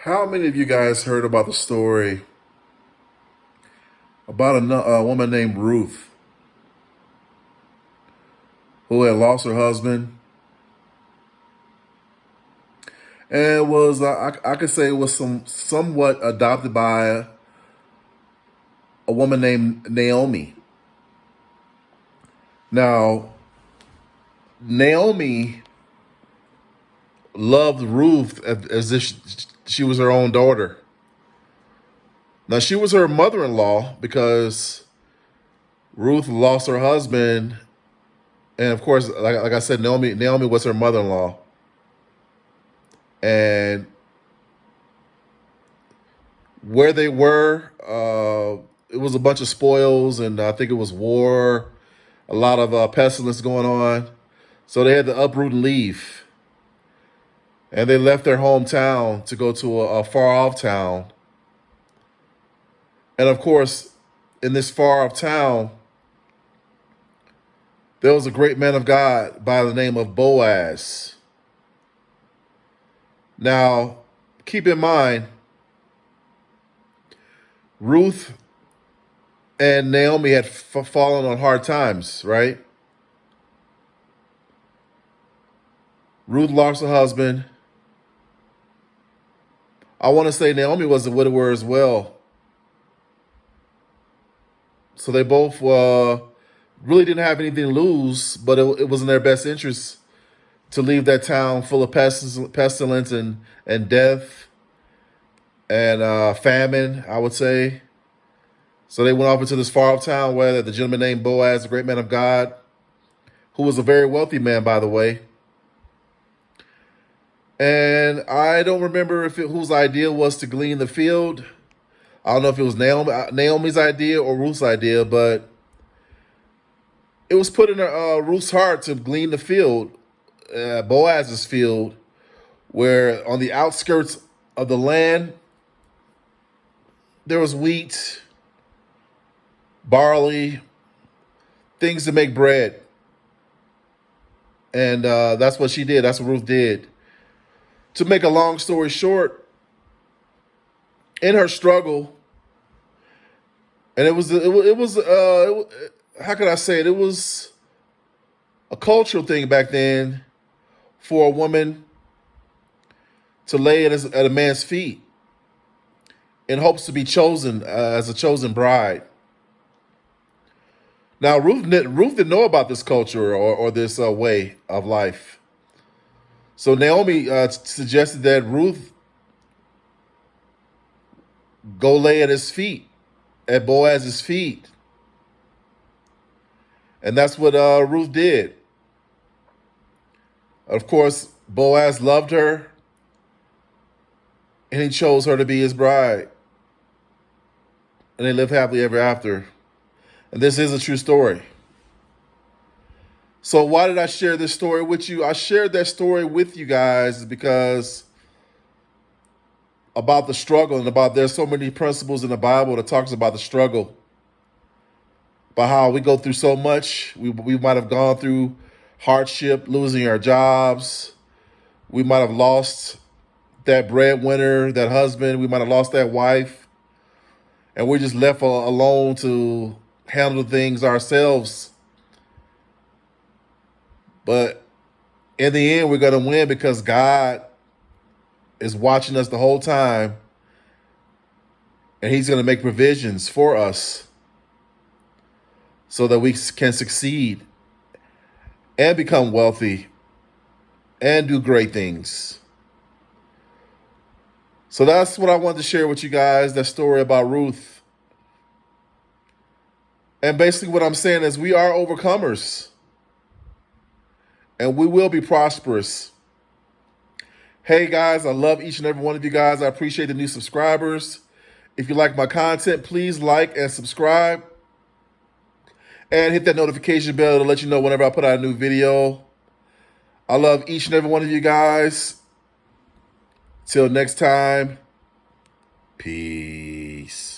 How many of you guys heard about the story about a woman named Ruth who had lost her husband and was, I could say, was somewhat adopted by a woman named Naomi. Now, Naomi loved Ruth as if she was her own daughter. Now, she was her mother-in-law because Ruth lost her husband, and of course, like I said, Naomi was her mother-in-law, and where they were, it was a bunch of spoils, and I think it was war, a lot of pestilence going on, so they had to uproot and leave, and they left their hometown to go to a far-off town, and of course, in this far-off town, there was a great man of God by the name of Boaz. Now, keep in mind, Ruth and Naomi had fallen on hard times, right? Ruth lost her husband. I want to say Naomi was a widower as well. So they both really didn't have anything to lose, but it was in their best interest to leave that town full of pestilence and death and famine, I would say. So they went off into this far off town where the gentleman named Boaz, a great man of God, who was a very wealthy man, by the way. And I don't remember whose idea was to glean the field. I don't know if it was Naomi's idea or Ruth's idea, but it was put in Ruth's heart to glean the field, Boaz's field, where on the outskirts of the land, there was wheat, barley, things to make bread. And that's what she did. That's what Ruth did. To make a long story short, in her struggle, and it was how could I say it? It was a cultural thing back then for a woman to lay at a man's feet in hopes to be chosen as a chosen bride. Now, Ruth didn't know about this culture or this way of life. So Naomi suggested that Ruth go lay at his feet, at Boaz's feet. And that's what Ruth did. Of course, Boaz loved her, and he chose her to be his bride. And they lived happily ever after. And this is a true story. So why did I share this story with you? I shared that story with you guys because about the struggle and about there's so many principles in the Bible that talks about the struggle. About how we go through so much. We might have gone through hardship, losing our jobs. We might have lost that breadwinner, that husband. We might have lost that wife. And we're just left alone to handle things ourselves. But in the end, we're going to win because God is watching us the whole time. And he's going to make provisions for us so that we can succeed and become wealthy and do great things. So that's what I wanted to share with you guys, that story about Ruth. And basically what I'm saying is we are overcomers. And we will be prosperous. Hey guys, I love each and every one of you guys. I appreciate the new subscribers. If you like my content, please like and subscribe. And hit that notification bell to let you know whenever I put out a new video. I love each and every one of you guys. Till next time, peace.